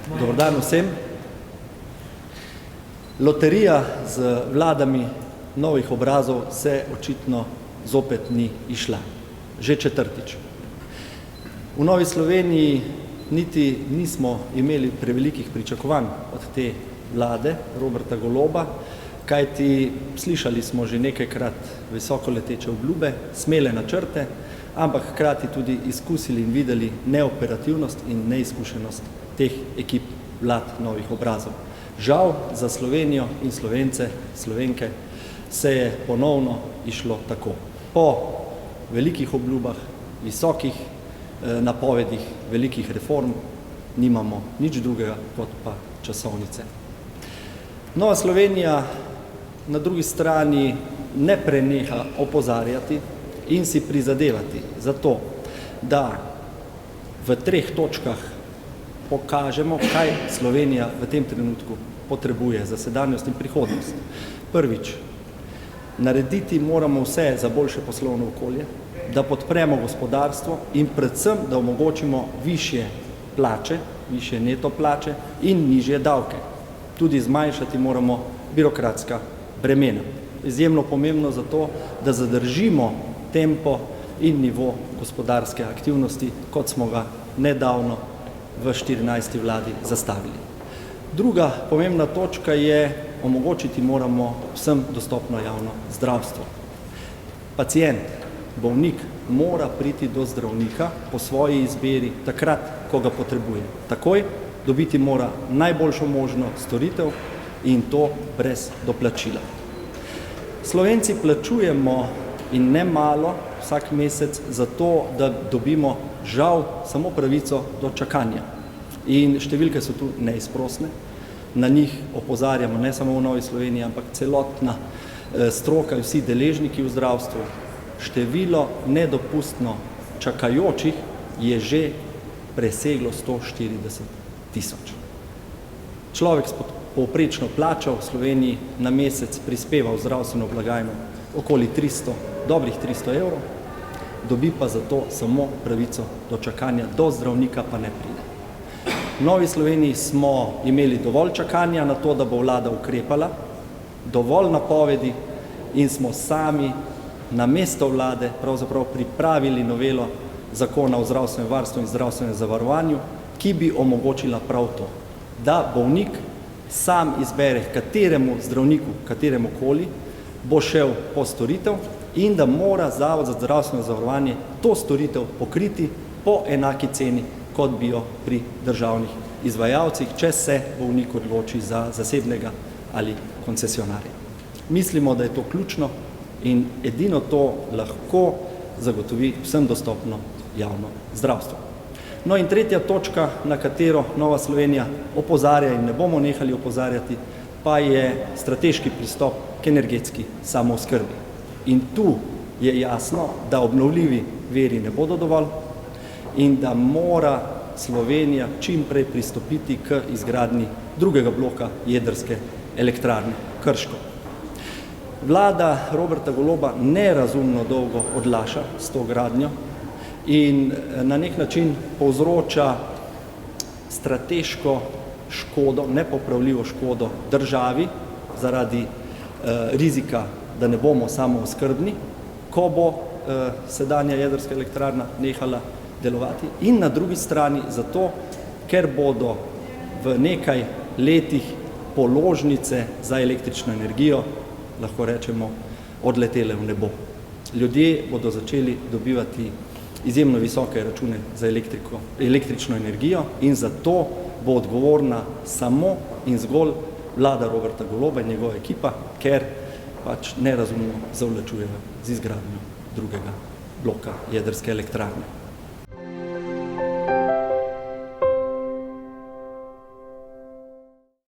Dober dan vsem. Loterija z vladami novih obrazov se očitno zopet ni išla. Že četrtič. V Novi Sloveniji niti nismo imeli prevelikih pričakovanj od te vlade Roberta Goloba, kajti slišali smo že nekajkrat visokoleteče obljube, smele načrte, ampak hkrati tudi izkusili in videli neoperativnost in neizkušenost teh ekip vlad novih obrazov. Žal za Slovenijo in Slovence, Slovenke se je ponovno išlo tako. Po velikih obljubah, visokih napovedih, velikih reform nimamo nič drugega kot pa časovnice. Nova Slovenija na drugi strani ne preneha opozarjati in si prizadevati za to, da v 3 točkah pokažemo, kaj Slovenija v tem trenutku potrebuje za sedanjost in prihodnost. Prvič, narediti moramo vse za boljše poslovno okolje, da podpremo gospodarstvo in predvsem, da omogočimo višje plače, višje neto plače in nižje davke. Tudi zmanjšati moramo birokratska bremena. Izjemno pomembno zato, da zadržimo tempo in nivo gospodarske aktivnosti, kot smo ga nedavno v 14. vladi zastavili. Druga pomembna točka je, omogočiti moramo vsem dostopno javno zdravstvo. Pacient, bolnik mora priti do zdravnika po svoji izbiri takrat, ko ga potrebuje. Takoj dobiti mora najboljšo možno storitev in to brez doplačila. Slovenci plačujemo in ne malo vsak mesec za to, da dobimo žal samo pravico do čakanja. In številke so tu neizprosne. Na njih opozarjamo ne samo v Novi Sloveniji, ampak celotna stroka, vsi deležniki v zdravstvu. Število nedopustno čakajočih je že preseglo 140.000. Človek s povprečno plačo v Sloveniji na mesec prispeva v zdravstveno blagajno okoli 300, dobrih 300 evrov, dobi pa za to samo pravico do čakanja, do zdravnika pa ne pride. V Novi Sloveniji smo imeli dovolj čakanja na to, da bo vlada ukrepala, dovolj napovedi in smo sami na mesto vlade pravzaprav pripravili novelo zakona o zdravstvenem varstvu in zdravstvenem zavarovanju, ki bi omogočila prav to, da bolnik sam izbere, kateremu zdravniku, kateremu koli, bo šel po storitev in da mora Zavod za zdravstveno zavarovanje to storitev pokriti po enaki ceni, kot bi jo pri državnih izvajalcih, če se bolnik odloči za zasebnega ali koncesionarja. Mislimo, da je to ključno in edino to lahko zagotovi vsem dostopno javno zdravstvo. No in tretja točka, na katero Nova Slovenija opozarja in ne bomo nehali opozarjati, pa je strateški pristop k energetski samooskrbi. In tu je jasno, da obnovljivi viri ne bodo dovolj in da mora Slovenija čim prej pristopiti k izgradnji drugega bloka jedrske elektrarne Krško. Vlada Roberta Goloba nerazumno dolgo odlaša s to gradnjo in na nek način povzroča strateško škodo, nepopravljivo škodo državi zaradi rizika, da ne bomo samooskrbni, ko bo sedanja jedrska elektrarna nehala delovati, in na drugi strani zato, ker bodo v nekaj letih položnice za električno energijo, lahko rečemo, odletele v nebo. Ljudje bodo začeli dobivati izjemno visoke račune za električno energijo in zato bo odgovorna samo in zgolj vlada Roberta Goloba in njegova ekipa, ker pač nerazumno zavlačujejo z izgradnjo drugega bloka jedrske elektrarne.